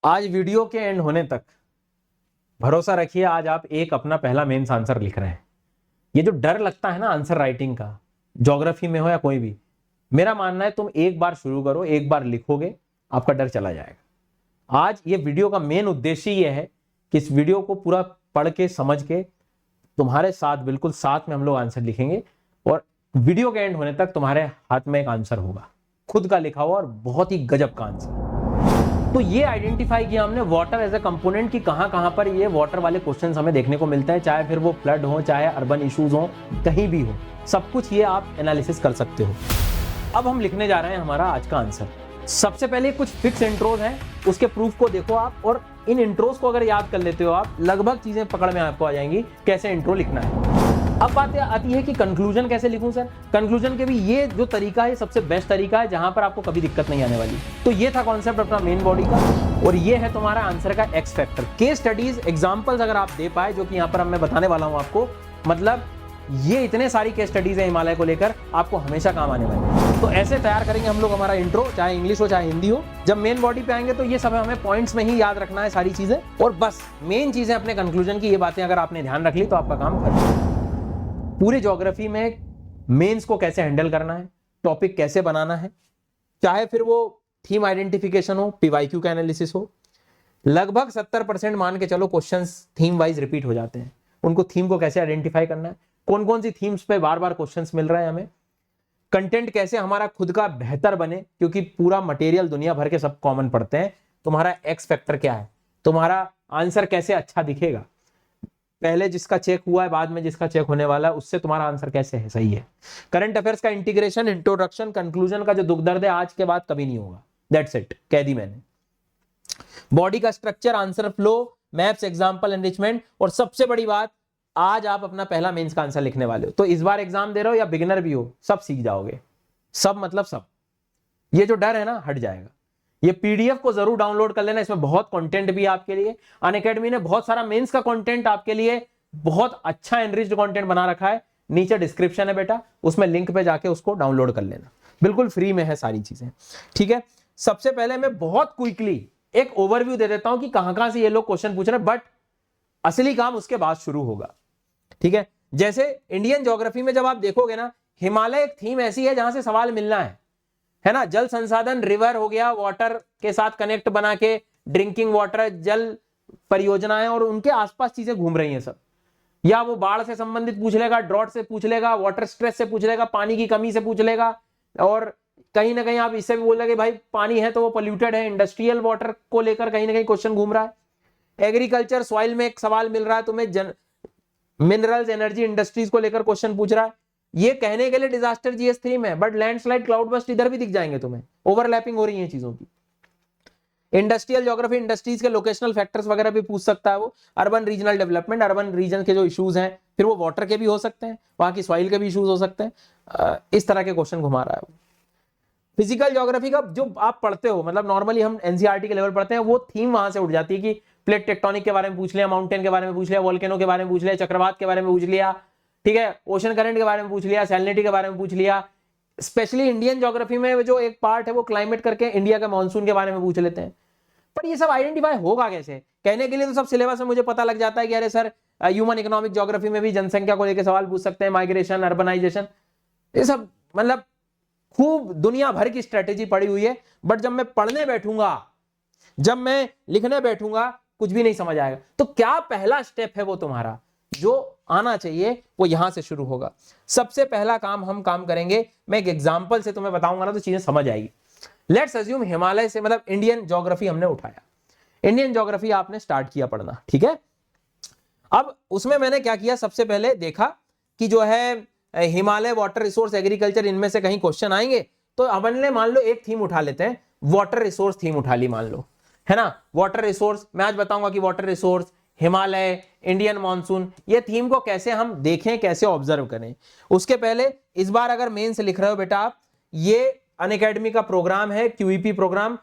आज वीडियो के एंड होने तक भरोसा रखिए, आज आप एक अपना पहला मेंस आंसर लिख रहे हैं। ये जो डर लगता है ना आंसर राइटिंग का, ज्योग्राफी में हो या कोई भी, मेरा मानना है तुम एक बार शुरू करो, एक बार लिखोगे, आपका डर चला जाएगा। आज ये वीडियो का मेन उद्देश्य ये है कि इस वीडियो को पूरा पढ़ के समझ के तुम्हारे साथ, बिल्कुल साथ में हम लोग आंसर लिखेंगे और वीडियो के एंड होने तक तुम्हारे हाथ में एक आंसर होगा, खुद का लिखा हुआ और बहुत ही गजब का आंसर। तो ये आइडेंटिफाई किया हमने वाटर एज ए कंपोनेंट की कहां पर ये वाटर वाले क्वेश्चंस हमें देखने को मिलते हैं, चाहे फिर वो फ्लड हो, चाहे अर्बन इश्यूज हो, कहीं भी हो, सब कुछ ये आप एनालिसिस कर सकते हो। अब हम लिखने जा रहे हैं हमारा आज का आंसर। सबसे पहले कुछ फिक्स इंट्रोज हैं, उसके प्रूफ को देखो आप, और इन इंट्रोज को अगर याद कर लेते हो आप, लगभग चीजें पकड़ में आपको आ जाएंगी कैसे इंट्रो लिखना है। अब बात आती है कि कंक्लूजन कैसे लिखूं सर। कंक्लूजन के भी ये जो तरीका है सबसे बेस्ट तरीका है, जहां पर आपको कभी दिक्कत नहीं आने वाली। तो ये था कॉन्सेप्ट अपना मेन बॉडी का, और ये है तुम्हारा आंसर का x factor. Case studies examples अगर आप दे पाए, जो कि यहां पर मैं बताने वाला हूं आपको, मतलब ये इतने सारी केस स्टडीज है हिमालय को लेकर, आपको हमेशा काम आने वाली। तो ऐसे तैयार करेंगे हम लोग हमारा इंट्रो, चाहे इंग्लिश हो चाहे हिंदी हो। जब मेन बॉडी पे आएंगे तो ये सब हमें पॉइंट्स में ही याद रखना है सारी चीजें, और बस मेन चीजें अपने कंक्लूजन की ये बातें अगर आपने ध्यान रख ली तो आपका काम खत्म। पूरे ज्योग्राफी में मेंस को कैसे हैंडल करना है, टॉपिक कैसे बनाना है, चाहे फिर वो थीम आइडेंटिफिकेशन हो, पीवाईक्यू का एनालिसिस हो, लगभग 70% मान के चलो क्वेश्चंस थीम वाइज रिपीट हो जाते हैं। उनको थीम को कैसे आइडेंटिफाई करना है, कौन कौन सी थीम्स पे बार बार क्वेश्चंस मिल रहा है हमें, कंटेंट कैसे हमारा खुद का बेहतर बने, क्योंकि पूरा मटेरियल दुनिया भर के सब कॉमन पढ़ते हैं। तुम्हारा एक्स फैक्टर क्या है, तुम्हारा आंसर कैसे अच्छा दिखेगा, पहले जिसका चेक हुआ है बाद में जिसका चेक होने वाला है उससे तुम्हारा आंसर कैसे है, सही है। करंट अफेयर्स का इंटीग्रेशन, इंट्रोडक्शन, कंक्लूजन का जो दुख दर्द है आज के बाद कभी नहीं होगा, दैट्स इट, कह दी मैंने। बॉडी का structure, answer flow, maps, example, enrichment, और सबसे बड़ी बात, आज आप अपना पहला मेंस का आंसर लिखने वाले हो, तो इस बार एग्जाम दे रहे हो या बिगिनर भी हो, सब सीख जाओगे। सब मतलब सब, ये जो डर है ना हट जाएगा। ये पीडीएफ को जरूर डाउनलोड कर लेना, इसमें बहुत कंटेंट भी है आपके लिए। अनअकैडमी ने बहुत सारा मेंस का कंटेंट आपके लिए, बहुत अच्छा एनरिच्ड कंटेंट बना रखा है, नीचे डिस्क्रिप्शन है बेटा, उसमें लिंक पे जाके उसको डाउनलोड कर लेना, बिल्कुल फ्री में है सारी चीजें, ठीक है। सबसे पहले मैं बहुत क्विकली एक ओवरव्यू दे देता हूं कि कहां से ये लोग क्वेश्चन पूछ रहे हैं, बट असली काम उसके बाद शुरू होगा, ठीक है। जैसे इंडियन ज्योग्राफी में जब आप देखोगे ना, हिमालय एक थीम ऐसी है जहां से सवाल मिलना है ना। जल संसाधन, रिवर हो गया, वाटर के साथ कनेक्ट बना के, ड्रिंकिंग वाटर, जल परियोजनाएं और उनके आसपास चीजें घूम रही हैं सब। या वो बाढ़ से संबंधित पूछ लेगा, ड्रॉट से पूछ लेगा, वाटर स्ट्रेस से पूछ लेगा, पानी की कमी से पूछ लेगा, और कहीं ना कहीं आप इससे भी बोलेंगे भाई पानी है तो वो पोल्यूटेड है, इंडस्ट्रियल वाटर को लेकर कहीं ना कहीं क्वेश्चन घूम रहा है। एग्रीकल्चर, सॉइल में एक सवाल मिल रहा है तुम्हें, मिनरल्स, एनर्जी, इंडस्ट्रीज को लेकर क्वेश्चन पूछ रहा है। ये कहने के लिए डिजास्टर जीएस थीम है, बट लैंडस्लाइड, क्लाउड बस्ट इधर भी दिख जाएंगे तुम्हें, ओवरलैपिंग हो रही है चीजों की। इंडस्ट्रियल ज्योग्राफी, इंडस्ट्रीज के लोकेशनल फैक्टर्स वगैरह भी पूछ सकता है वो। Urban regional development, urban region के जो इश्यूज हैं, फिर वो वाटर के भी हो सकते हैं, वहां की सॉइल के भी इश्यूज हो सकते हैं, इस तरह के क्वेश्चन घुमा रहा है वो। फिजिकल ज्योग्राफी का जो आप पढ़ते हो, मतलब नॉर्मली हम एनसीईआरटी के लेवल पढ़ते हैं, वो थीम वहां से उठ जाती है कि प्लेट टेक्टोनिक के बारे में पूछ लिया, माउंटेन के बारे में पूछ लिया, वोल्केनो के बारे में पूछ लिया, चक्रवात के बारे में पूछ लिया, ठीक है, ओशन करंट के बारे में पूछ लिया, सैलिनिटी के बारे में पूछ लिया। स्पेशली इंडियन ज्योग्राफी में जो एक पार्ट है वो क्लाइमेट करके इंडिया का मानसून के बारे में पूछ लेते हैं। पर ये सब आइडेंटिफाई होगा कैसे, कहने के लिए तो सब सिलेबस में मुझे पता लग जाता है कि अरे सर ह्यूमन इकोनॉमिक ज्योग्राफी में भी जनसंख्या को लेकर सवाल पूछ सकते हैं, माइग्रेशन, अर्बनाइजेशन, ये सब मतलब खूब दुनिया भर की स्ट्रेटेजी पड़ी हुई है। बट जब मैं पढ़ने बैठूंगा, जब मैं लिखने बैठूंगा, कुछ भी नहीं समझ आएगा। तो क्या पहला स्टेप है वो तुम्हारा जो आना चाहिए, वो यहां से शुरू होगा। सबसे पहला काम करेंगे, मैं एक एग्जांपल से तुम्हें बताऊंगा ना तो चीजें समझ आएगी। लेट्स अज्यूम हिमालय से, मतलब इंडियन ज्योग्राफी हमने उठाया, इंडियन ज्योग्राफी आपने स्टार्ट किया पढ़ना, ठीक है। अब उसमें मैंने क्या किया, सबसे पहले देखा कि जो है हिमालय, वाटर रिसोर्स, एग्रीकल्चर, इनमें से कहीं क्वेश्चन आएंगे। तो अपन ने मान लो एक थीम उठा लेते हैं, वाटर रिसोर्स थीम उठा ली मान लो, है ना। वाटर रिसोर्स, मैं आज बताऊंगा कि water resource, Himalaya, Indian monsoon, ये थीम को कैसे हम देखें, कैसे ऑब्जर्व करें। उसके पहले इस बार अगर मेंस लिख रहे हो बेटा आप, ये अनअकैडमी का प्रोग्राम है, क्यूईपी प्रोग्राम,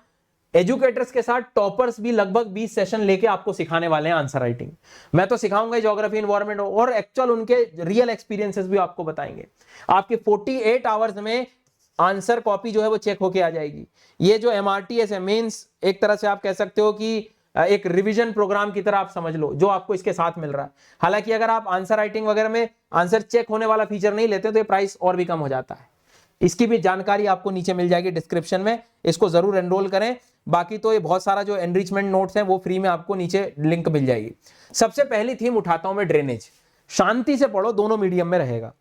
एजुकेटर्स के साथ टॉपर्स भी लगभग 20 सेशन लेके आपको सिखाने वाले हैं आंसर राइटिंग। मैं तो सिखाऊंगा ज्योग्राफी, एनवायरनमेंट, और एक्चुअल उनके रियल एक्सपीरियंसेस भी आपको बताएंगे। आपके 48 आवर्स में आंसर कॉपी जो है वो चेक होके आ जाएगी। ये जो MRTS है, मेंस, एक तरह से आप कह सकते हो कि एक रिवीजन प्रोग्राम की तरह आप समझ लो, जो आपको इसके साथ मिल रहा है। हालांकि अगर आप आंसर राइटिंग वगैरह में आंसर चेक होने वाला फीचर नहीं लेते तो ये प्राइस और भी कम हो जाता है। इसकी भी जानकारी आपको नीचे मिल जाएगी डिस्क्रिप्शन में, इसको जरूर एनरोल करें। बाकी तो ये बहुत सारा जो एनरिचमेंट नोट्स हैं वो फ्री में आपको नीचे लिंक मिल जाएगी। सबसे पहली थीम उठाता हूं मैं ड्रेनेज। शांति से पढ़ो, दोनों मीडियम में रहेगा।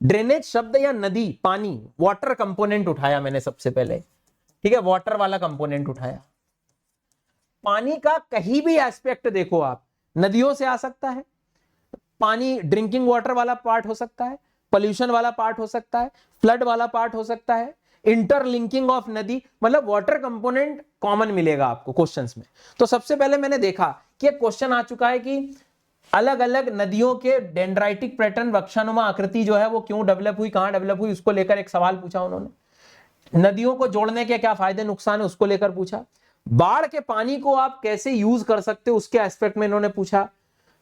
ड्रेनेज शब्द या नदी, पानी, वाटर कंपोनेंट उठाया मैंने सबसे पहले, ठीक है, वाटर वाला कंपोनेंट उठाया। पानी का कहीं भी एस्पेक्ट देखो आप, नदियों से आ सकता है पानी, ड्रिंकिंग वाटर वाला पार्ट हो सकता है, पोल्यूशन वाला पार्ट हो सकता है, फ्लड वाला पार्ट हो सकता है, इंटरलिंकिंग ऑफ नदी, मतलब वाटर कंपोनेंट कॉमन मिलेगा आपको क्वेश्चंस में। तो सबसे पहले मैंने देखा कि क्वेश्चन आ चुका है कि अलग अलग नदियों के डेंड्राइटिक पैटर्न, वृक्षानुमा आकृति जो है वो क्यों डेवलप हुई, कहां डेवलप हुई, उसको लेकर एक सवाल पूछा उन्होंने। नदियों को जोड़ने के क्या फायदे नुकसान है उसको लेकर पूछा। बाढ़ के पानी को आप कैसे यूज कर सकते हो उसके एस्पेक्ट में इन्होंने पूछा,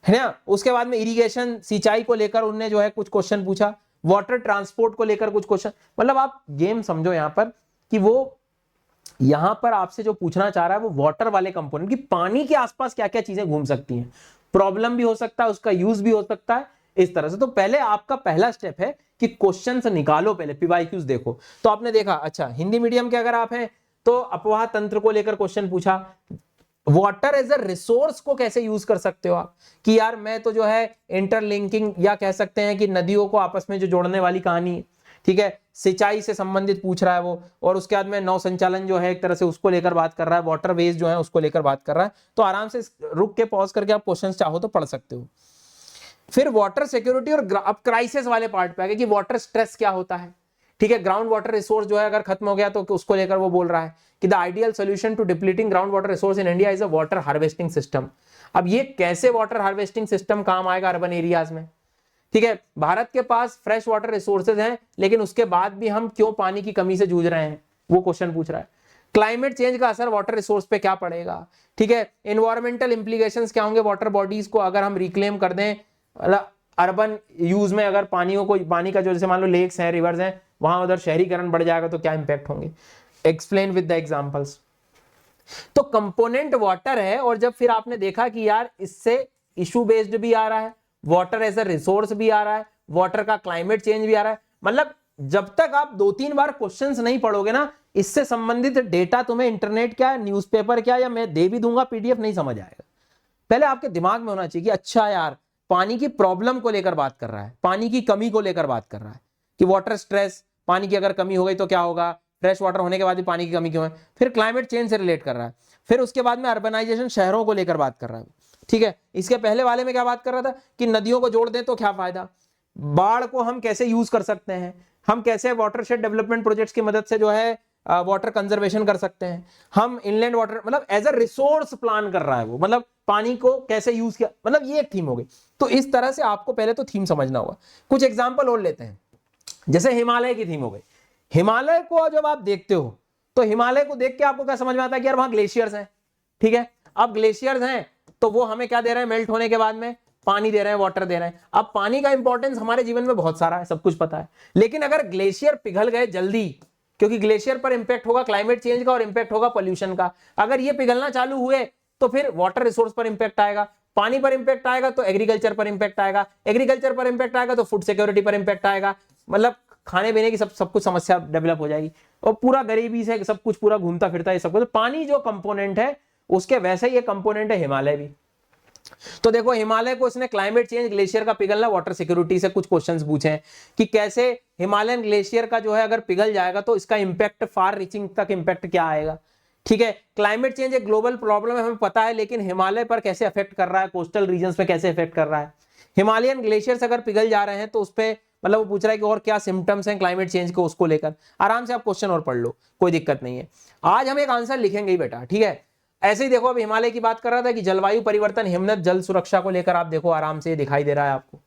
है ना। उसके बाद में इरिगेशन, सिंचाई को लेकर उन्होंने जो है कुछ क्वेश्चन पूछा, वाटर ट्रांसपोर्ट को लेकर कुछ क्वेश्चन। मतलब आप गेम समझो यहां पर कि वो यहां पर आपसे जो पूछना चाह रहा है वो वाटर वाले कंपोनेंट की, पानी के आसपास क्या क्या चीजें घूम सकती हैं, प्रॉब्लम भी हो सकता है, उसका यूज भी हो सकता है, इस तरह से। तो पहले आपका पहला स्टेप है कि क्वेश्चन निकालो, पहले पीवाईक्यूज देखो। तो आपने देखा, अच्छा हिंदी मीडियम के अगर आप हैं तो अपवाह तंत्र को लेकर क्वेश्चन पूछा, वाटर एज अ रिसोर्स को कैसे यूज कर सकते हो आप, कि यार मैं तो जो है इंटरलिंकिंग, या कह सकते हैं कि नदियों को आपस में जो जोड़ने वाली कहानी, ठीक है, सिंचाई से संबंधित पूछ रहा है वो। और उसके बाद में नौ संचालन जो है एक तरह से उसको लेकर बात कर रहा है, वाटर वेज जो है उसको लेकर बात कर रहा है। तो आराम से रुक के पॉज करके आप क्वेश्चन चाहो तो पढ़ सकते हो। फिर वाटर सिक्योरिटी और अब क्राइसिस वाले पार्ट पे आ गए कि वाटर स्ट्रेस क्या होता है, ठीक है। ग्राउंड वाटर रिसोर्स जो है अगर खत्म हो गया तो उसको लेकर वो बोल रहा है कि the ideal solution to depleting ground water resource in India is a water harvesting system. अब ये कैसे वाटर हार्वेस्टिंग सिस्टम काम आएगा अर्बन एरियाज में, ठीक है। भारत के पास फ्रेश वाटर रिसोर्सेज हैं, लेकिन उसके बाद भी हम क्यों पानी की कमी से जूझ रहे हैं, वो क्वेश्चन पूछ रहा है। क्लाइमेट चेंज का असर वाटर रिसोर्स पे क्या पड़ेगा, ठीक है। एनवायरमेंटल इंप्लीकेशंस क्या होंगे वाटर बॉडीज को अगर हम रिक्लेम कर दें, अर्बन यूज में अगर पानी का जो जैसे मान लो लेक्स हैं, रिवर्स हैं, वहां उधर शहरीकरण बढ़ जाएगा तो क्या इंपैक्ट होंगे, एक्सप्लेन विद द एग्जांपल्स। तो कंपोनेंट वाटर है, और जब फिर आपने देखा कि यार इससे इशू बेस्ड भी आ रहा है, वाटर एज अ रिसोर्स भी आ रहा है, वाटर का क्लाइमेट चेंज भी आ रहा है, मतलब जब तक आप 2-3 बार क्वेश्चंस नहीं पढ़ोगे ना, इससे संबंधित डेटा तुम्हें इंटरनेट क्या, न्यूज़पेपर क्या, या मैं दे भी दूंगा पीडीएफ, नहीं समझ आएगा। पहले आपके दिमाग में होना चाहिए कि अच्छा यार पानी की प्रॉब्लम को लेकर बात कर रहा है, पानी की कमी को लेकर बात कर रहा है, कि वाटर स्ट्रेस, पानी की अगर कमी हो गई तो क्या होगा, फ्रेश वाटर होने के बाद भी पानी की कमी क्यों है, फिर क्लाइमेट चेंज से रिलेट कर रहा है, फिर उसके बाद में अर्बनाइजेशन, शहरों को लेकर बात कर रहा है, ठीक है। इसके पहले वाले में क्या बात कर रहा था कि नदियों को जोड़ दें तो क्या फायदा, बाढ़ को हम कैसे यूज कर सकते हैं, हम कैसे वाटरशेड डेवलपमेंट प्रोजेक्ट्स की मदद से जो है वाटर कंजर्वेशन कर सकते हैं, हम इनलैंड वाटर, मतलब एज अ रिसोर्स प्लान कर रहा है वो, मतलब पानी को कैसे यूज किया, मतलब ये एक थीम हो गई। तो इस तरह से आपको पहले तो थीम समझना होगा। कुछ एग्जांपल और लेते हैं, जैसे हिमालय की थीम हो गई। हिमालय को जब आप देखते हो तो हिमालय को देख के आपको क्या समझ में आता है कि यार वहां ग्लेशियर्स हैं, ठीक है। अब ग्लेशियर्स हैं तो वो हमें क्या दे रहे हैं, मेल्ट होने के बाद में पानी दे रहे हैं, वाटर दे रहे हैं। अब पानी का इंपॉर्टेंस हमारे जीवन में बहुत सारा है, सब कुछ पता है, लेकिन अगर ग्लेशियर पिघल गए जल्दी, क्योंकि ग्लेशियर पर इंपैक्ट होगा क्लाइमेट चेंज का और इंपैक्ट होगा पोल्यूशन का, अगर ये पिघलना चालू हुए तो फिर वाटर रिसोर्स पर इंपैक्ट आएगा, पानी पर इंपैक्ट आएगा तो एग्रीकल्चर पर इंपैक्ट आएगा, एग्रीकल्चर पर इंपैक्ट आएगा तो फूड सिक्योरिटी पर इंपैक्ट आएगा, मतलब खाने पीने की सब कुछ समस्या डेवलप हो जाएगी, और पूरा गरीबी से सब कुछ पूरा घूमता फिरता है सब कुछ। तो पानी जो कंपोनेंट है उसके वैसे ही ये कंपोनेंट है हिमालय भी। तो देखो हिमालय को इसने क्लाइमेट चेंज, ग्लेशियर का पिघलना, वाटर सिक्योरिटी से कुछ क्वेश्चंस पूछे हैं कि कैसे हिमालयन ग्लेशियर का जो है अगर पिघल जाएगा तो इसका इंपैक्ट, फार रीचिंग तक इंपैक्ट क्या आएगा, ठीक है। क्लाइमेट चेंज एक ग्लोबल प्रॉब्लम है हमें पता है, लेकिन हिमालय पर कैसे अफेक्ट कर रहा है, कोस्टल रीजन पे कैसे अफेक्ट कर रहा है, हिमालयन ग्लेशियर्स अगर पिघल जा रहे हैं तो उस पर मतलब वो पूछ रहा है कि और क्या सिम्टम्स हैं क्लाइमेट चेंज को, उसको लेकर आराम से आप क्वेश्चन और पढ़ लो, कोई दिक्कत नहीं है। आज हम एक आंसर लिखेंगे ही बेटा, ठीक है। ऐसे ही देखो अब हिमालय की बात कर रहा था कि जलवायु परिवर्तन, हिमनद, जल सुरक्षा को लेकर आप देखो आराम से दिखाई दे रहा है आपको,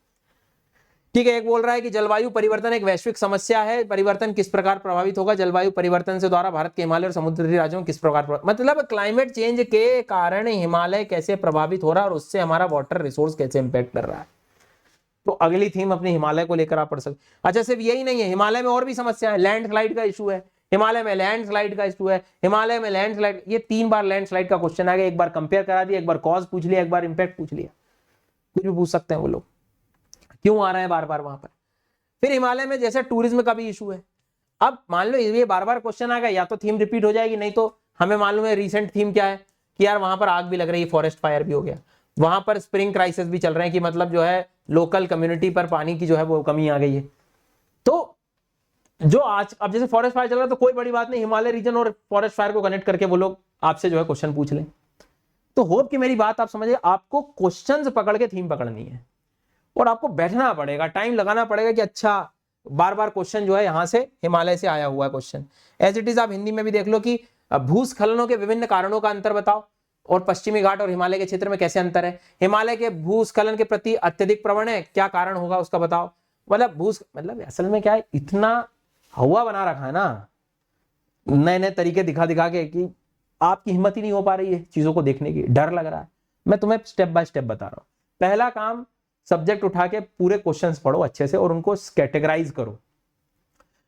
ठीक है। एक बोल रहा है कि जलवायु परिवर्तन एक वैश्विक समस्या है, परिवर्तन किस प्रकार प्रभावित होगा, जलवायु परिवर्तन से द्वारा भारत के हिमालय और समुद्री राज्यों किस प्रकार, मतलब क्लाइमेट चेंज के कारण हिमालय कैसे प्रभावित हो रहा है और उससे हमारा वाटर रिसोर्स कैसे इंपैक्ट कर रहा है। तो अगली थीम अपनी हिमालय को लेकर आप पढ़ सकते। अच्छा, सिर्फ यही नहीं है, हिमालय में और भी समस्या है। लैंडस्लाइड का इशू है, हिमालय में लैंडस्लाइड का इशू है, हिमालय में लैंडस्लाइड, ये 3 बार लैंडस्लाइड का क्वेश्चन आ गया। एक बार कंपेयर करा दिया, एक बार कॉज पूछ लिया, एक बार इंपैक्ट पूछ लिया। कुछ भी पूछ सकते हैं वो लोग, क्यों आ रहे हैं बार बार वहां पर। फिर हिमालय में जैसे टूरिज्म का भी इशू है। अब मान लो ये बार बार क्वेश्चन आ गया, या तो थीम रिपीट हो जाएगी, नहीं तो हमें मालूम है रिसेंट थीम क्या है कि यार वहां पर आग भी लग रही है, फॉरेस्ट फायर भी हो गया, वहां पर स्प्रिंग क्राइसिस भी चल रहे हैं, कि मतलब जो है लोकल कम्युनिटी पर पानी की जो है वो कमी आ गई है। तो जो आज अब जैसे फॉरेस्ट फायर चल रहा है, तो कोई बड़ी बात नहीं, हिमालय रीजन और फॉरेस्ट फायर को कनेक्ट करके वो लोग आपसे जो है क्वेश्चन पूछ लें। तो होप कि मेरी बात आप समझिए, आपको क्वेश्चंस पकड़ के थीम पकड़नी है, और आपको बैठना पड़ेगा, टाइम लगाना पड़ेगा कि अच्छा बार बार क्वेश्चन जो है यहां से हिमालय से आया हुआ है क्वेश्चन। एज इट इज आप हिंदी में भी देख लो कि भूस्खलनों के विभिन्न कारणों का अंतर बताओ, और पश्चिमी घाट और हिमालय के क्षेत्र में कैसे अंतर है, हिमालय के भूस्खलन के प्रति अत्यधिक प्रवण है, क्या कारण होगा उसका बताओ। मतलब असल में क्या है, इतना हवा बना रखा है ना नए नए तरीके दिखा दिखा के कि आपकी हिम्मत ही नहीं हो पा रही है चीजों को देखने की, डर लग रहा है। मैं तुम्हें स्टेप बाय स्टेप बता रहा हूं। पहला काम, सब्जेक्ट उठा के पूरे क्वेश्चंस पढ़ो अच्छे से और उनको कैटेगराइज करो।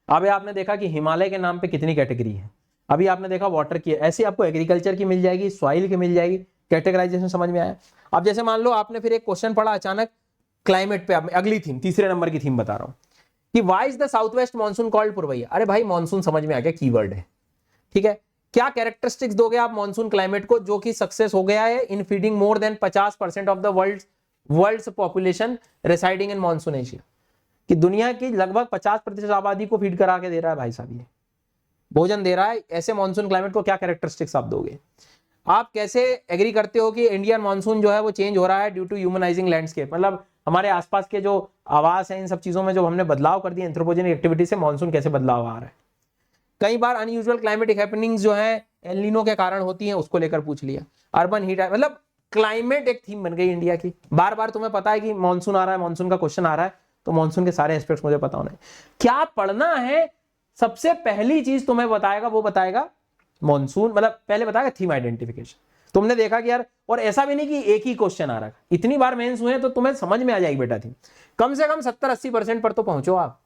अभी आपने देखा कि हिमालय के नाम पे कितनी कैटेगरी है, अभी आपने देखा वाटर की, ऐसे आपको एग्रीकल्चर की मिल जाएगी, सॉइल की मिल जाएगी, कैटेगराइजेशन समझ में आया। अब जैसे मान लो आपने फिर एक क्वेश्चन पढ़ा अचानक क्लाइमेट पे, अगली थीम, तीसरे नंबर की थीम बता रहा हूं कि why is the south west monsoon called पुरवैया। अरे भाई मानसून समझ में आ गया, कीवर्ड है, ठीक है। क्या कैरेक्टरिस्टिक्स दोगे आप मानसून क्लाइमेट को जो कि सक्सेस हो गया है in feeding more than 50% of the world's population residing in monsoon Asia, कि दुनिया की लगभग 50% आबादी को फीड करा के दे रहा है भाई साहब, ये भोजन दे रहा है। ऐसे मानसून क्लाइमेट को क्या कैरेक्टरिस्टिक्स आप दोगे। आप कैसे एग्री करते हो कि इंडियन मानसून जो है वो चेंज हो रहा है ड्यू टू ह्यूमनाइजिंग लैंडस्केप, मतलब हमारे आसपास के जो आवास है इन सब चीजों में जो हमने बदलाव कर दिया एंथ्रोपोजेनिक एक्टिविटी से, मानसून कैसे बदलाव आ रहा है। कई बार अनयूजुअल क्लाइमेटिक हैपनिंग्स जो है एल नीनो के कारण होती हैं, उसको लेकर पूछ लिया। अर्बन हीट, मतलब क्लाइमेट एक थीम बन गई इंडिया की। बार बार तुम्हें पता है कि मानसून आ रहा है, मानसून का क्वेश्चन आ रहा है, तो मानसून के सारे एस्पेक्ट्स मुझे पता होने। क्या पढ़ना है, सबसे पहली चीज तुम्हें बताएगा, वो बताएगा मानसून, मतलब पहले बताएगा थीम आइडेंटिफिकेशन। तुमने देखा कि यार, और ऐसा भी नहीं कि एक ही क्वेश्चन आ रहा है, इतनी बार मेंस हुए तो तुम्हें समझ में आ जाएगी बेटा थीम, कम से कम 70-80% पर तो पहुंचो आप।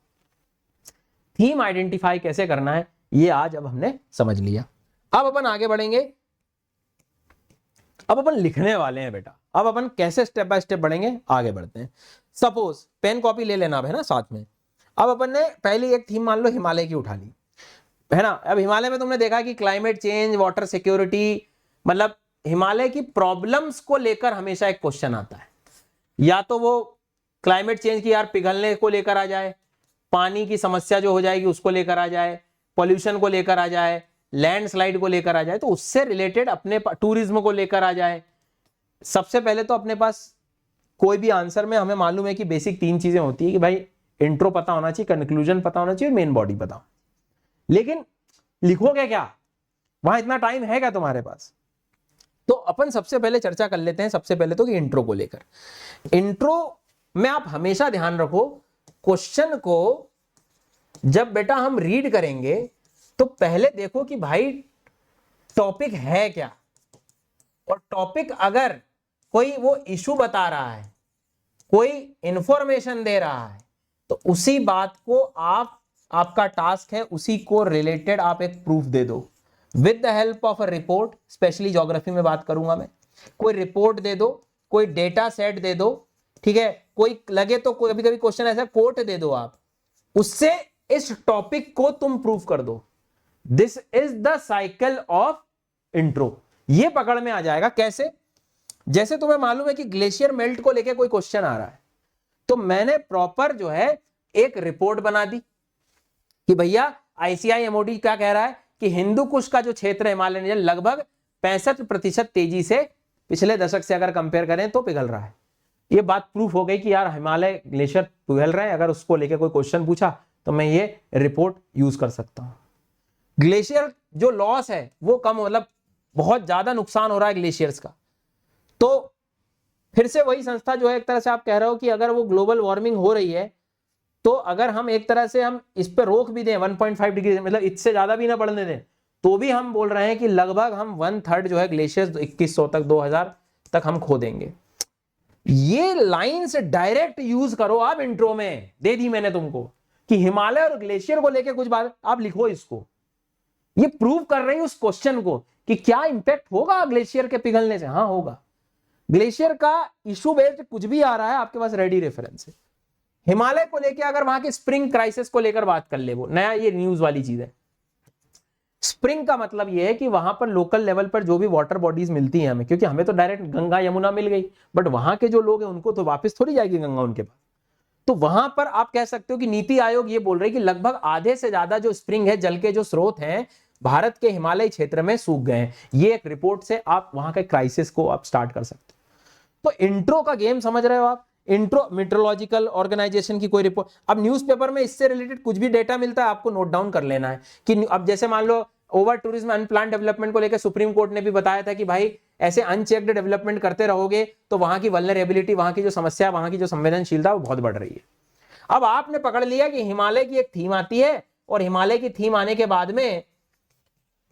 थीम आइडेंटिफाई कैसे करना है ये आज अब हमने समझ लिया। अब अपन आगे बढ़ेंगे, अब अपन लिखने वाले हैं बेटा। अब अपन कैसे स्टेप बाय स्टेप बढ़ेंगे, आगे बढ़ते हैं। सपोज पेन कॉपी ले लेना है ना साथ में। अब अपन ने पहली एक थीम मान लो हिमालय की उठा ली है ना। अब हिमालय में तुमने देखा कि क्लाइमेट चेंज, वाटर सिक्योरिटी, मतलब हिमालय की प्रॉब्लम्स को लेकर हमेशा एक क्वेश्चन आता है। या तो वो क्लाइमेट चेंज की यार पिघलने को लेकर आ जाए, पानी की समस्या जो हो जाएगी उसको लेकर आ जाए, पॉल्यूशन को लेकर आ जाए, लैंडस्लाइड को लेकर आ जाए, तो उससे रिलेटेड अपने टूरिज्म को लेकर आ जाए। सबसे पहले तो अपने पास कोई भी आंसर में हमें मालूम है कि बेसिक 3 चीजें होती है कि भाई इंट्रो पता होना चाहिए, कंक्लूजन पता होना चाहिए, मेन बॉडी पता। लेकिन लिखोगे क्या, वहां इतना टाइम है क्या तुम्हारे पास। तो अपन सबसे पहले चर्चा कर लेते हैं, सबसे पहले तो कि इंट्रो को लेकर। इंट्रो में आप हमेशा ध्यान रखो, क्वेश्चन को जब बेटा हम रीड करेंगे तो पहले देखो कि भाई टॉपिक है क्या, और टॉपिक अगर कोई वो इशू बता रहा है, कोई इंफॉर्मेशन दे रहा है, तो उसी बात को आपका टास्क है उसी को रिलेटेड आप एक प्रूफ दे दो with the help of a report. Specially geography में बात करूंगा मैं, कोई रिपोर्ट दे दो, कोई डेटा सेट दे दो, ठीक है। कोई लगे तो कोई कभी क्वेश्चन ऐसा कोट दे दो आप, उससे इस टॉपिक को तुम प्रूफ कर दो। This is the cycle of intro. ये पकड़ में आ जाएगा कैसे, जैसे तुम्हें मालूम है कि ग्लेशियर मेल्ट को लेके कोई क्वेश्चन आ रहा है, तो मैंने प्रॉपर जो है एक रिपोर्ट बना दी कि भैया ICIMOD क्या कह रहा है कि हिंदू कुश का जो क्षेत्र है हिमालय रीजन लगभग 65% तेजी से पिछले दशक से अगर कंपेयर करें तो पिघल रहा है। ये बात प्रूफ हो गई कि यार हिमालय ग्लेशियर पिघल रहे हैं। अगर उसको लेके कोई क्वेश्चन पूछा तो मैं ये रिपोर्ट यूज कर सकता हूं। ग्लेशियर जो लॉस है वो कम, मतलब बहुत ज्यादा नुकसान हो रहा है ग्लेशियर्स का। तो फिर से वही संस्था जो है, एक तरह से आप कह रहे हो कि अगर वो ग्लोबल वार्मिंग हो रही है तो अगर हम एक तरह से हम इस पे रोक भी दें 1.5 डिग्री, मतलब इससे ज्यादा भी ना बढ़ने दें, तो भी हम बोल रहे हैं कि लगभग हम 1/3 जो है ग्लेशियर्स 2100 तक 2000 तक हम खो देंगे। ये लाइन से डायरेक्ट यूज करो आप इंट्रो में, दे दी मैंने तुमको कि हिमालय और ग्लेशियर को लेकर कुछ बात आप लिखो इसको। ये प्रूव कर रही है उस क्वेश्चन को कि क्या इंपैक्ट होगा ग्लेशियर के पिघलने से। हाँ होगा। ग्लेशियर का इशू बेस्ड कुछ भी आ रहा है आपके पास रेडी रेफरेंस है। हिमालय को लेकर अगर वहां के स्प्रिंग क्राइसिस को लेकर बात कर ले, वो नया ये न्यूज वाली चीज है। स्प्रिंग का मतलब ये है कि वहां पर लोकल लेवल पर जो भी वाटर बॉडीज मिलती हैं हमें, क्योंकि हमें तो डायरेक्ट गंगा यमुना मिल गई, बट वहां के जो लोग हैं उनको तो वापस थोड़ी जाएगी गंगा उनके पास। तो वहां पर आप कह सकते हो कि नीति आयोग ये बोल रहे कि लगभग आधे से ज्यादा जो स्प्रिंग है, जल के जो स्रोत हैं भारत के हिमालय क्षेत्र में सूख गए हैं। ये एक रिपोर्ट से आप वहां के क्राइसिस को आप स्टार्ट कर सकते हो। तो इंट्रो का गेम समझ रहे हो आप। इंट्रो मेट्रोलॉजिकल ऑर्गेनाइजेशन की कोई रिपोर्ट, अब न्यूज़पेपर में इससे रिलेटेड कुछ भी डेटा मिलता है आपको नोट डाउन कर लेना है कि अब जैसे मान लो ओवर टूरिज्म अनप्लान डेवलपमेंट को लेकर सुप्रीम कोर्ट ने भी बताया था कि भाई ऐसे अनचेक्ड डेवलपमेंट करते रहोगे तो वहां की वल्नरेबिलिटी, वहां की जो समस्या, वहां की जो संवेदनशीलता वो बहुत बढ़ रही है। अब आपने पकड़ लिया कि हिमालय की एक थीम आती है और हिमालय की थीम आने के बाद में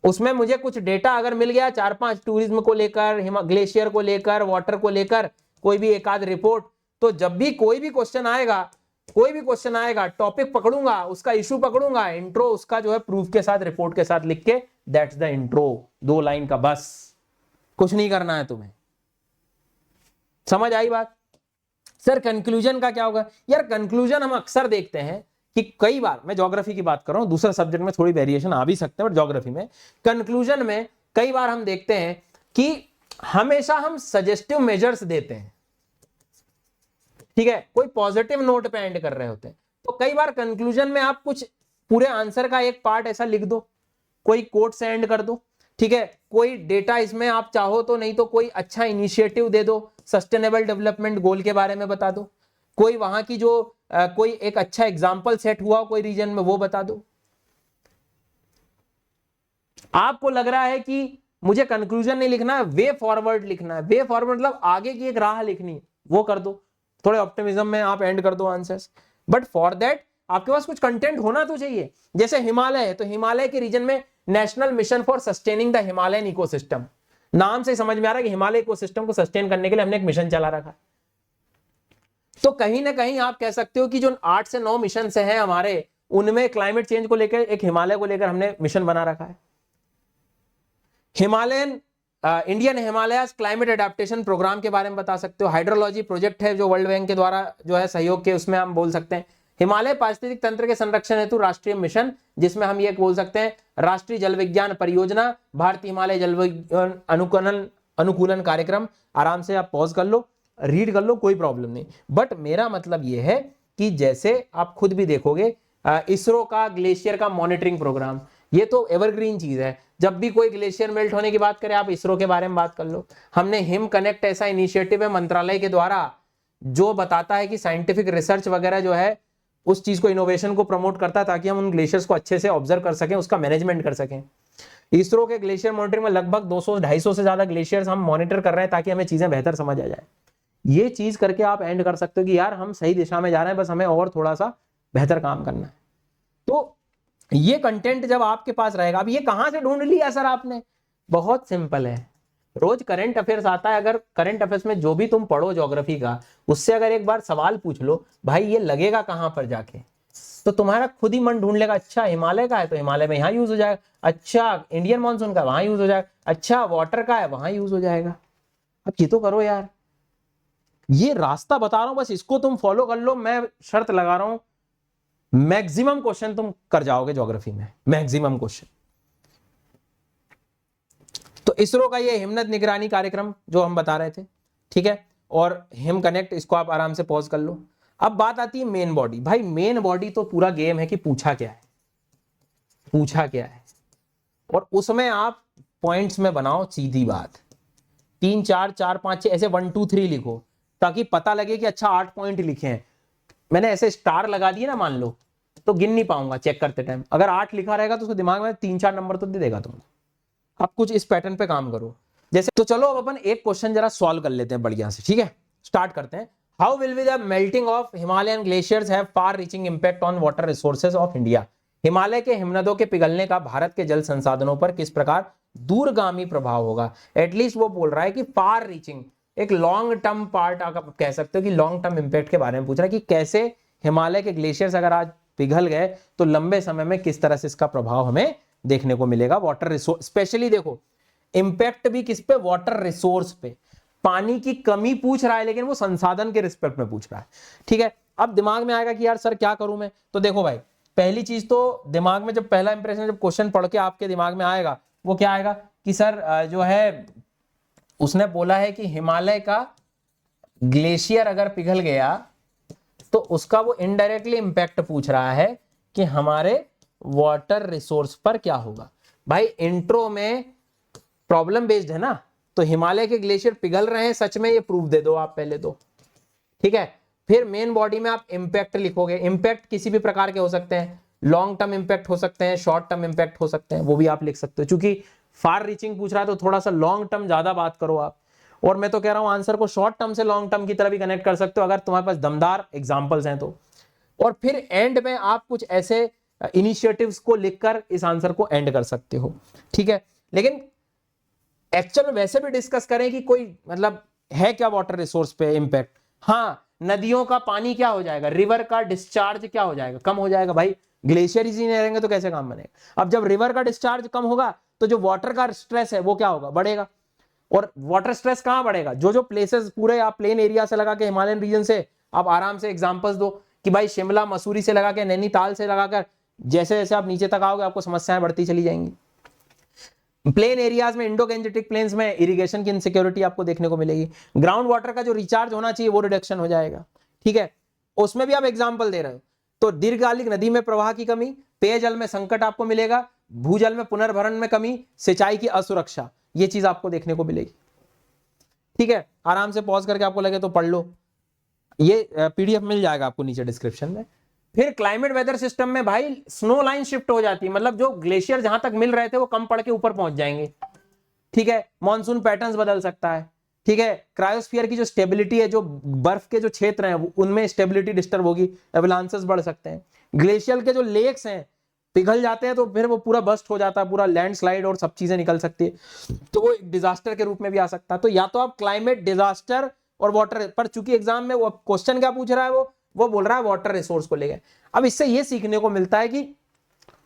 उसमें मुझे कुछ डेटा अगर मिल गया 4-5 टूरिज्म को लेकर, ग्लेशियर को लेकर, वाटर को लेकर कोई भी एक आध रिपोर्ट, तो जब भी कोई भी क्वेश्चन आएगा टॉपिक पकड़ूंगा, उसका इशू पकड़ूंगा, इंट्रो उसका जो है प्रूफ के साथ रिपोर्ट के साथ लिख के, दैट्स द इंट्रो। 2 लाइन का बस, कुछ नहीं करना है तुम्हें। समझ आई बात। सर कंक्लूजन का क्या होगा? यार कंक्लूजन हम अक्सर देखते हैं कि कई बार, मैं ज्योग्राफी की बात कर रहा हूं, दूसरा सब्जेक्ट में थोड़ी वेरिएशन आ भी सकते हैं, बट ज्योग्राफी में कंक्लूजन में कई बार हम देखते हैं कि हमेशा हम सजेस्टिव मेजर्स देते हैं, ठीक है, कोई पॉजिटिव नोट पे एंड कर रहे होते हैं। तो कई बार कंक्लूजन में आप कुछ पूरे आंसर का एक पार्ट ऐसा लिख दो, कोई कोट से एंड कर दो, ठीक है, कोई डेटा इसमें आप चाहो तो, नहीं तो कोई अच्छा इनिशिएटिव दे दो, सस्टेनेबल डेवलपमेंट गोल के बारे में बता दो, कोई वहां की जो कोई एक अच्छा एग्जांपल सेट हुआ कोई रीजन में वो बता दो। आपको लग रहा है कि मुझे कंक्लूजन नहीं लिखना है, वे फॉरवर्ड लिखना है, वे फॉरवर्ड मतलब आगे की एक राह लिखनी है, वो कर दो, थोड़े ऑप्टिमिज्म में आप एंड कर दो आंसर्स। बट फॉर दैट आपके पास कुछ कंटेंट होना तो चाहिए। जैसे हिमालय है तो हिमालय के रीजन में national mission for sustaining the Himalayan ecosystem, नाम से समझ में आ रहा है कि हिमालय इकोसिस्टम को सस्टेन करने के लिए हमने एक मिशन चला रखा है। तो कहीं ना कहीं आप कह सकते हो कि जो 8 से 9 मिशन से हैं हमारे, उनमें क्लाइमेट चेंज को लेकर, एक हिमालय को लेकर हमने मिशन बना रखा है। Himalayan Indian Himalayas climate adaptation programme के बारे में बता सकते हो। हाइड्रोलॉजी प्रोजेक्ट है जो वर्ल्ड बैंक के द्वारा जो है सहयोग के, उसमें हम बोल सकते हैं। हिमालय पारिस्थितिक तंत्र के संरक्षण हेतु राष्ट्रीय मिशन, जिसमें हम ये बोल सकते हैं राष्ट्रीय जल विज्ञान परियोजना, भारतीय हिमालय जल विज्ञान अनुकूलन कार्यक्रम। आराम से आप पॉज कर लो, रीड कर लो, कोई प्रॉब्लम नहीं। बट मेरा मतलब ये है कि जैसे आप खुद भी देखोगे इसरो का ग्लेशियर का मॉनिटरिंग प्रोग्राम, ये तो एवरग्रीन चीज है। जब भी कोई ग्लेशियर मेल्ट होने की बात करें आप इसरो के बारे में बात कर लो। हमने हिम कनेक्ट ऐसा इनिशिएटिव है मंत्रालय के द्वारा जो बताता है कि साइंटिफिक रिसर्च वगैरह जो है उस चीज को, इनोवेशन को प्रमोट करता है ताकि हम उन ग्लेशियर्स को अच्छे से ऑब्जर्व कर सकें, उसका मैनेजमेंट कर सकें। इसरो के ग्लेशियर मॉनिटरिंग में लगभग 200-250 से ज्यादा ग्लेशियर्स हम मॉनिटर कर रहे हैं ताकि हमें चीजें बेहतर समझ आ जाए। ये चीज करके आप एंड कर सकते हो कि यार हम सही दिशा में जा रहे हैं, बस हमें और थोड़ा सा बेहतर काम करना है। तो ये कंटेंट जब आपके पास रहेगा, अब ये कहां से ढूंढ लिया सर आपने? बहुत सिंपल है, रोज करंट अफेयर्स आता है। अगर करंट अफेयर्स में जो भी तुम पढ़ो ज्योग्राफी का, उससे अगर एक बार सवाल पूछ लो भाई ये लगेगा कहां पर जाके, तो तुम्हारा खुद ही मन ढूंढ लेगा। अच्छा हिमालय का है तो हिमालय में यहाँ यूज हो जाएगा, अच्छा इंडियन मानसून का वहां यूज हो जाएगा, अच्छा वाटर का है वहां यूज हो जाएगा। अब ये तो करो यार, ये रास्ता बता रहा हूं, बस इसको तुम फॉलो कर लो। मैं शर्त लगा रहा हूं मैक्सिमम क्वेश्चन तुम कर जाओगे ज्योग्राफी में, मैक्सिमम क्वेश्चन। तो इसरो का ये हिमनद निगरानी कार्यक्रम जो हम बता रहे थे, ठीक है, और हिम कनेक्ट, इसको आप आराम से पॉज कर लो। अब बात आती है मेन बॉडी। भाई मेन बॉडी तो पूरा गेम है कि पूछा क्या है, पूछा क्या है, और उसमें आप पॉइंट्स में बनाओ सीधी बात। 3, 4, 4, 5, 6 ऐसे 1, 2, 3 लिखो ताकि पता लगे कि अच्छा 8 पॉइंट लिखे हैं। मैंने ऐसे स्टार लगा दिए ना मान लो, तो गिन नहीं पाऊंगा चेक करते टाइम। अगर 8 लिखा रहेगा तो उसके दिमाग में 3-4 नंबर तो दे देगा तुमको। आप कुछ इस पैटर्न पे काम करो जैसे। तो चलो अब अपन एक क्वेश्चन जरा सॉल्व कर लेते हैं बढ़िया से, ठीक है, स्टार्ट करते हैं। How will be the melting of Himalayan glaciers have far reaching impact on water resources of India? Himalaya के हिमनदों के पिघलने का भारत के जल संसाधनों पर किस प्रकार दूरगामी प्रभाव होगा? एटलीस्ट वो बोल रहा है कि फार रीचिंग, एक लॉन्ग टर्म पार्ट आप कह सकते हो कि लॉन्ग टर्म इंपैक्ट के बारे में पूछ रहा है कि कैसे हिमालय के ग्लेशियर्स अगर आज पिघल गए तो लंबे समय में किस तरह से इसका प्रभाव हमें देखने को मिलेगा वाटर रिसोर्स। स्पेशली देखो इंपैक्ट भी किस पे, वाटर रिसोर्स पे। पानी की कमी पूछ रहा है लेकिन वो संसाधन के रिस्पेक्ट में पूछ रहा है। ठीक है, अब दिमाग में आएगा कि यार सर क्या करूं मैं, तो देखो भाई पहली चीज तो दिमाग में जब पहला इंप्रेशन जब क्वेश्चन पढ़ के आपके दिमाग में आएगा वो क्या आएगा कि सर जो है उसने बोला है कि हिमालय का ग्लेशियर अगर पिघल गया तो उसका वो इनडायरेक्टली इंपैक्ट पूछ रहा है कि हमारे वाटर रिसोर्स पर क्या होगा। भाई इंट्रो में प्रॉब्लम बेस्ड है ना, तो हिमालय के ग्लेशियर पिघल रहे हैं सच में, ये प्रूफ दे दो आप पहले तो। ठीक है, फिर मेन बॉडी में आप इंपैक्ट लिखोगे। इंपैक्ट किसी भी प्रकार के हो सकते हैं, लॉन्ग टर्म इंपैक्ट हो सकते हैं, शॉर्ट टर्म इंपैक्ट हो सकते हैं, वो भी आप लिख सकते हो। क्योंकि फार रीचिंग पूछ रहा है तो थोड़ा सा लॉन्ग टर्म ज्यादा बात करो आप। और मैं तो कह रहा हूं आंसर को शॉर्ट टर्म से लॉन्ग टर्म की तरह भी कनेक्ट कर सकते हो अगर तुम्हारे पास दमदार एग्जांपल्स हैं तो। और फिर एंड में आप कुछ ऐसे इनिशिएटिव्स को लिखकर इस आंसर को एंड कर सकते हो। ठीक है, लेकिन एक्चुअल में वैसे भी डिस्कस करें कि कोई मतलब है क्या वाटर रिसोर्स पे इंपैक्ट। हाँ, नदियों का पानी क्या हो जाएगा, रिवर का डिस्चार्ज क्या हो जाएगा, कम हो जाएगा। भाई ग्लेशियर ही नहीं रहेंगे तो कैसे काम बनेगा। अब जब रिवर का डिस्चार्ज कम होगा तो जो वाटर का स्ट्रेस है वो क्या होगा, बढ़ेगा। और वाटर स्ट्रेस कहां बढ़ेगा, जो जो प्लेसेस पूरे आप प्लेन एरिया से लगा के हिमालयन रीजन से आप आराम से एग्जांपल्स दो कि भाई शिमला मसूरी से लगा के नैनीताल से लगाकर जैसे जैसे आप नीचे तक आओगे आपको समस्याएं बढ़ती चली जाएंगी। प्लेन एरियाज में, इंडो गैंजेटिक प्लेन्स में इरिगेशन की इनसिक्योरिटी आपको देखने को मिलेगी। ग्राउंड वाटर का जो रिचार्ज होना चाहिए वो रिडक्शन हो जाएगा। ठीक है, उसमें भी आप एग्जांपल दे रहे हो। तो दीर्घकालिक नदी में प्रवाह की कमी, पेयजल में संकट आपको मिलेगा, भूजल में पुनर्भरण में कमी, सिंचाई की असुरक्षा, ये चीज आपको देखने को मिलेगी। ठीक है, आराम से पॉज करके आपको लगे तो पढ़ लो, ये पीडीएफ मिल जाएगा आपको नीचे डिस्क्रिप्शन में। फिर क्लाइमेट वेदर सिस्टम में भाई स्नो लाइन शिफ्ट हो जाती है, मतलब जो ग्लेशियर जहां तक मिल रहे थे वो कम पड़ के ऊपर पहुंच जाएंगे। ठीक है, मॉनसून पैटर्न्स बदल सकता है। ठीक है, क्रायोस्फीयर की जो स्टेबिलिटी है, जो बर्फ के जो क्षेत्र हैं उनमें स्टेबिलिटी डिस्टर्ब होगी, एवलांसेस बढ़ सकते हैं। ग्लेशियर के जो लेक्स हैं पिघल जाते हैं तो फिर वो पूरा बस्ट हो जाता है, पूरा लैंडस्लाइड और सब चीजें निकल सकती है, तो वो एक डिजास्टर के रूप में भी आ सकता है। तो या तो आप क्लाइमेट, डिजास्टर और वाटर पर, चूंकि एग्जाम में वो क्वेश्चन क्या पूछ रहा है वो बोल रहा है वाटर रिसोर्स को लेकर। अब इससे ये सीखने को मिलता है कि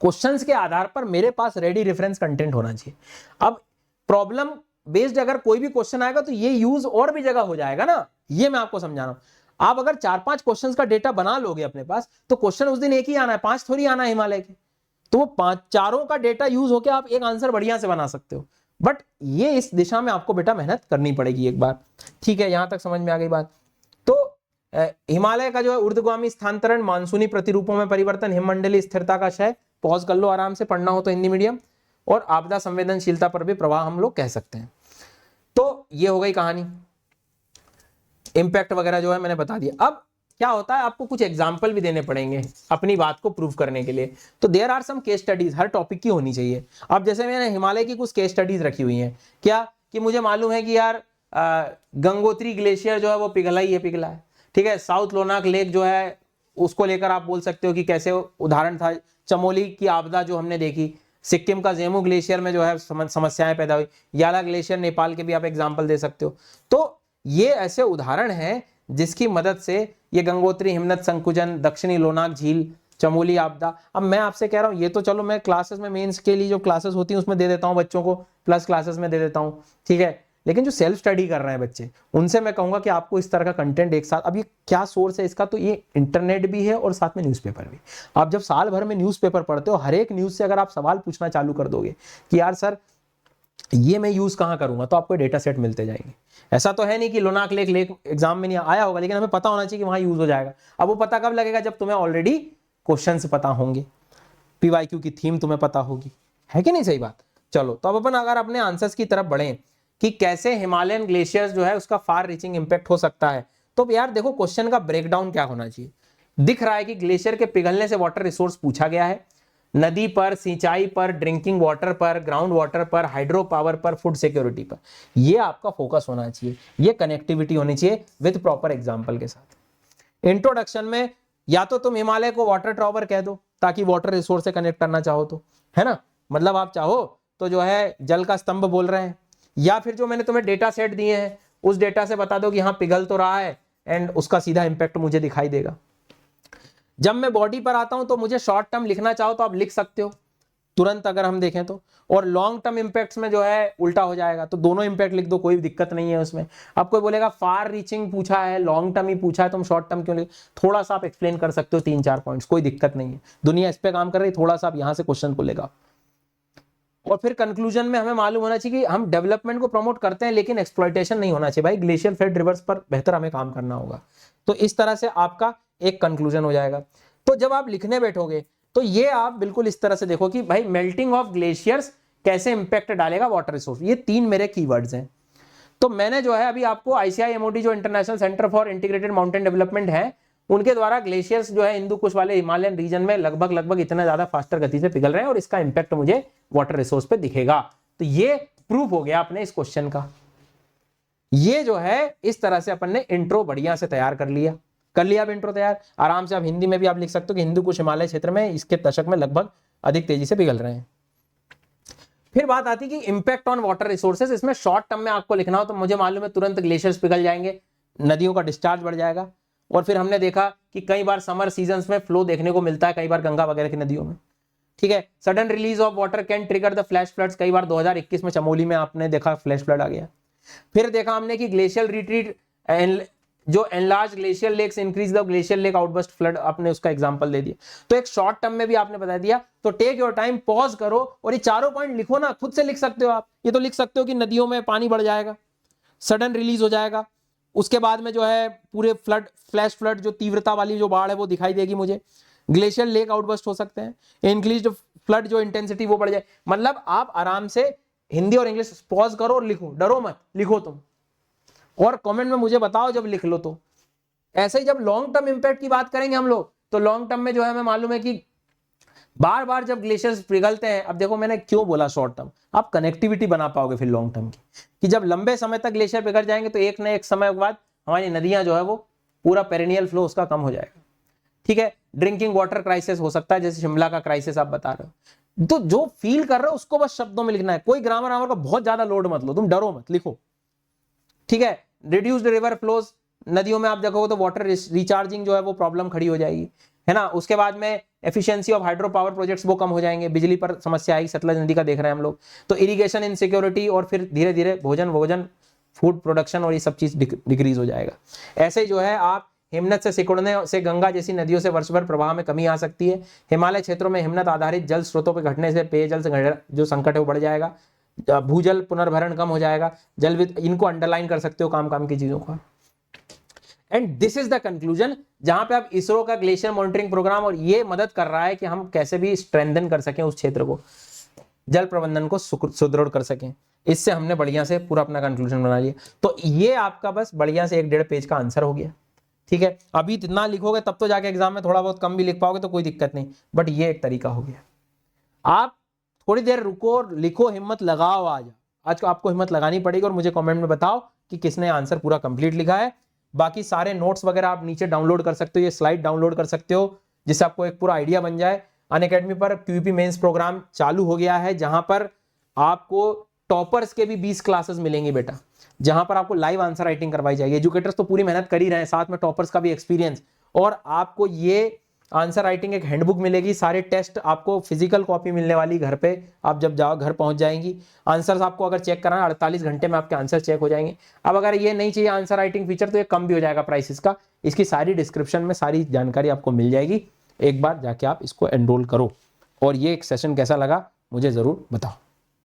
क्वेश्चंस के आधार पर मेरे पास रेडी रेफरेंस कंटेंट होना चाहिए। अब प्रॉब्लम बेस्ड अगर कोई भी क्वेश्चन आएगा तो ये यूज और भी जगह हो जाएगा ना, ये मैं आपको समझा रहा हूं। आप अगर 4-5 क्वेश्चंस का डेटा बना लोगे अपने पास तो क्वेश्चन उस दिन एक ही आना है, 5 थोड़ी आना है हिमालय के, तो वो 5-4 का डेटा यूज होकर आप एक आंसर बढ़िया से बना सकते हो। बट ये इस दिशा में आपको बेटा मेहनत करनी पड़ेगी एक बार। ठीक है, यहां तक समझ में आ गई बात। तो हिमालय का जो है ऊर्ध्वगामी स्थानांतरण, मानसूनी प्रतिरूपों में परिवर्तन, हिममंडलीय स्थिरता का क्षय, पॉज कर लो आराम से, पढ़ना हो तो हिंदी मीडियम, और आपदा संवेदनशीलता पर भी प्रवाह हम लोग कह सकते हैं। तो ये हो गई कहानी, इंपैक्ट वगैरह जो है मैंने बता दिया। अब क्या होता है, आपको कुछ एग्जाम्पल भी देने पड़ेंगे अपनी बात को प्रूव करने के लिए। तो there are some case studies, हर टॉपिक की होनी चाहिए। अब जैसे मैंने हिमालय की कुछ केस स्टडीज रखी हुई हैं, क्या कि मुझे मालूम है कि यार गंगोत्री ग्लेशियर जो है वो पिघला ही है, पिघला है। ठीक है, साउथ लोनाक लेक जो है उसको लेकर आप बोल सकते हो कि कैसे उदाहरण था। चमोली की आपदा जो हमने देखी, सिक्किम का जेमू ग्लेशियर में जो है समस्याएं पैदा हुई, याला ग्लेशियर नेपाल के भी आप एग्जाम्पल दे सकते हो। तो ये ऐसे उदाहरण हैं जिसकी मदद से ये गंगोत्री हिमनद संकुचन, दक्षिणी लोनाक झील, चमोली आपदा। अब मैं आपसे कह रहा हूं ये तो चलो मैं क्लासेस में, मेंस के लिए जो क्लासेस होती हैं उसमें दे देता हूं बच्चों को, प्लस क्लासेस में दे देता हूं। ठीक है, लेकिन जो सेल्फ स्टडी कर रहे हैं बच्चे उनसे मैं कहूंगा कि आपको इस तरह का कंटेंट एक साथ, अब ये क्या सोर्स है इसका, तो ये इंटरनेट भी है और साथ में न्यूज़पेपर भी। आप जब साल भर में न्यूज़पेपर पढ़ते हो, हर एक न्यूज़ से अगर आप सवाल पूछना चालू कर दोगे कि यार सर ये मैं यूज कहां करूंगा, तो आपको डेटा सेट मिलते जाएंगे। ऐसा तो है नहीं कि लोनाक लेक एग्जाम में नहीं आया होगा, लेकिन हमें पता होना चाहिए कि वहां यूज हो जाएगा। अब वो पता कब लगेगा, जब तुम्हें ऑलरेडी क्वेश्चंस पता होंगे, पीवाईक्यू की थीम तुम्हें पता होगी, है कि नहीं, सही बात। चलो, तो अब अपन अगर अपने आंसर्स की तरफ बढ़े कि कैसे हिमालयन ग्लेशियर्स जो है उसका फार रीचिंग इंपैक्ट हो सकता है, तो यार देखो क्वेश्चन का ब्रेकडाउन क्या होना चाहिए। दिख रहा है कि ग्लेशियर के पिघलने से वाटर रिसोर्स पूछा गया है, नदी पर, सिंचाई पर, ड्रिंकिंग वाटर पर, ग्राउंड वाटर पर, हाइड्रो पावर पर, फूड सिक्योरिटी पर, ये आपका फोकस होना चाहिए। ये कनेक्टिविटी होनी चाहिए विद प्रॉपर एग्जांपल के साथ। इंट्रोडक्शन में या तो तुम हिमालय को वाटर ट्रॉवर कह दो ताकि वाटर रिसोर्स से कनेक्ट करना चाहो तो, है ना, मतलब आप चाहो तो जो है जल का स्तंभ बोल रहे हैं, या फिर जो मैंने तुम्हें डेटा सेट दिए हैं उस डेटा से बता दो कि हाँ पिघल तो रहा है, एंड उसका सीधा इंपैक्ट मुझे दिखाई देगा। जब मैं बॉडी पर आता हूं तो मुझे शॉर्ट टर्म लिखना चाहो तो आप लिख सकते हो तुरंत अगर हम देखें तो, और लॉन्ग टर्म इंपैक्ट्स में जो है उल्टा हो जाएगा, तो दोनों इंपैक्ट लिख दो, कोई दिक्कत नहीं है उसमें। अब कोई बोलेगा फार रीचिंग पूछा है, लॉन्ग टर्म ही पूछा है, तुम शॉर्ट टर्म क्यों लिख, थोड़ा सा आप एक्सप्लेन कर सकते हो 3-4 पॉइंट्स, कोई दिक्कत नहीं है, दुनिया इस पे काम कर रही है, थोड़ा सा आप यहां से क्वेश्चन को लेगा। और फिर कंक्लूजन में हमें मालूम होना चाहिए कि हम डेवलपमेंट को प्रमोट करते हैं लेकिन एक्सप्लॉइटेशन नहीं होना चाहिए भाई, ग्लेशियर फेड रिवर्स पर बेहतर हमें काम करना होगा। तो इस तरह से आपका एक कंक्लूजन हो जाएगा। तो जब आप लिखने बैठोगे तो ये आप बिल्कुल इस तरह से देखो कि भाई मेल्टिंग ऑफ ग्लेशियर्स कैसे इंपैक्ट डालेगा वाटर रिसोर्स, ये 3 मेरे कीवर्ड्स हैं। तो मैंने जो है अभी आपको ICIMOD जो international centre for integrated mountain development है, उनके द्वारा ग्लेशियर्स जो है हिंदू कुश वाले हिमालयन रीजन में लगभग इतना ज्यादा फास्टर गति से पिघल रहे हैं और इसका इंपैक्ट मुझे वाटर रिसोर्स पे दिखेगा। तो ये प्रूफ हो गया अपने इस क्वेश्चन का। ये जो है इस तरह से अपन ने इंट्रो बढ़िया से तैयार कर लिया अब इंट्रो तैयार। आराम से आप हिंदी में भी आप लिख सकते हो कि हिंदू कुश हिमालय क्षेत्र में इसके दशक में लगभग अधिक तेजी से पिघल रहे हैं। फिर बात आती है कि इंपैक्ट ऑन वाटर रिसोर्सेज, इसमें शॉर्ट टर्म में आपको लिखना हो तो मुझे मालूम है तुरंत ग्लेशियर्स पिघल जाएंगे, नदियों का डिस्चार्ज बढ़ जाएगा। और फिर हमने देखा कि कई बार समर सीजन्स में फ्लो देखने को मिलता है, कई बार गंगा वगैरह की नदियों में, ठीक है। Sudden release of water can trigger the flash floods, कई बार 2021 में चमोली में आपने देखा फ्लैश फ्लड आ गया। फिर देखा हमने कि ग्लेशियल रिट्रीट, जो enlarge glacial lakes increase the glacial lake outburst flood, आपने उसका एग्जांपल दे दिया। तो एक शॉर्ट टर्म में भी आपने बता दिया। तो टेक योर टाइम, पॉज करो और ये चारों पॉइंट लिखो ना, खुद से लिख सकते हो आप। ये तो लिख सकते हो कि नदियों में पानी बढ़ जाएगा, सडन रिलीज हो जाएगा, उसके बाद में जो है पूरे फ्लड, फ्लैश फ्लड जो तीव्रता वाली जो बाढ़ है वो दिखाई देगी मुझे, ग्लेशियल लेक आउटबर्स्ट हो सकते हैं, इंक्रीज्ड फ्लड जो इंटेंसिटी वो बढ़ जाए। मतलब आप आराम से हिंदी और इंग्लिश पॉज करो और लिखो, डरो मत, लिखो तुम, और कमेंट में मुझे बताओ जब लिख लो। तो ऐसे ही जब लॉन्ग टर्म इंपैक्ट की बात करेंगे हम लोग, तो लॉन्ग टर्म में जो है हमें मालूम है कि बार बार जब ग्लेशियर्स पिघलते हैं, अब देखो मैंने क्यों बोला शॉर्ट टर्म, आप कनेक्टिविटी बना पाओगे फिर लॉन्ग टर्म की, कि जब लंबे समय तक ग्लेशियर पिघल जाएंगे तो एक न एक समय के बाद हमारी नदियां जो है वो पूरा पेरिनियल फ्लो उसका कम हो जाएगा, ठीक है। ड्रिंकिंग वाटर क्राइसिस हो सकता है, जैसे शिमला का क्राइसिस आप बता रहे हो। तो जो फील कर रहे हो उसको बस शब्दों में लिखना है, कोई ग्रामर वामर का बहुत ज्यादा लोड मत लो, तुम डरो मत, लिखो, ठीक है। रिड्यूस्ड रिवर फ्लोज, नदियों में आप देखोगे तो वाटर रिचार्जिंग जो है वो प्रॉब्लम खड़ी हो जाएगी, है ना। उसके बाद में efficiency of hydro power projects वो कम हो जाएंगे, बिजली पर समस्या आएगी, सतलज नदी का देख रहे हैं हम लोग। तो इरिगेशन इनसिक्योरिटी और फिर धीरे धीरे भोजन फूड प्रोडक्शन और ये सब चीज डिक्रीज हो जाएगा। ऐसे जो है आप हिमनद से सिकुड़ने से गंगा जैसी नदियों से वर्ष भर प्रवाह में कमी आ सकती है। हिमालय क्षेत्रों में हिमनद आधारित जल स्रोतों पर घटने से पेयजल से जो संकट है वो बढ़ जाएगा, भूजल पुनर्भरण कम हो जाएगा, जल, इनको अंडरलाइन कर सकते हो काम की चीजों का। And this is the conclusion, जहां पे आप इसरो का ग्लेशियर मॉनिटरिंग प्रोग्राम और ये मदद कर रहा है कि हम कैसे भी स्ट्रेंथन कर सकें उस क्षेत्र को, जल प्रबंधन को सुदृढ़ कर सकें। इससे हमने बढ़िया से पूरा अपना कंक्लूजन बना लिया। तो ये आपका बस बढ़िया से 1-1.5 पेज का आंसर हो गया, ठीक है। अभी इतना लिखोगे तब तो जाके एग्जाम में थोड़ा बहुत कम भी लिख पाओगे तो कोई दिक्कत नहीं, बट ये एक तरीका हो गया। आप थोड़ी देर रुको और लिखो, हिम्मत लगाओ, आज आपको हिम्मत लगानी पड़ेगी और मुझे कमेंट में बताओ कि किसने आंसर पूरा कंप्लीट लिखा है। बाकी सारे नोट्स वगैरह आप नीचे डाउनलोड कर सकते हो, ये स्लाइड डाउनलोड कर सकते हो, जिससे आपको एक पूरा आइडिया बन जाए। अनअकैडमी पर QEP मेंस प्रोग्राम चालू हो गया है, जहां पर आपको टॉपर्स के भी 20 क्लासेस मिलेंगी बेटा, जहां पर आपको लाइव आंसर राइटिंग करवाई जाएगी। एजुकेटर्स तो पूरी मेहनत कर ही रहे हैं, साथ में टॉपर्स का भी एक्सपीरियंस, और आपको ये आंसर राइटिंग एक हैंडबुक मिलेगी, सारे टेस्ट आपको फिजिकल कॉपी मिलने वाली घर पे, आप जब जाओ घर पहुंच जाएंगी। आंसर्स आपको अगर चेक कराना 48 घंटे में आपके आंसर चेक हो जाएंगे। अब अगर ये नहीं चाहिए आंसर राइटिंग फीचर तो ये कम भी हो जाएगा प्राइस इसका, इसकी सारी डिस्क्रिप्शन में सारी जानकारी आपको मिल जाएगी। एक बार जाके आप इसको एनरोल करो, और ये एक सेशन कैसा लगा मुझे जरूर बताओ।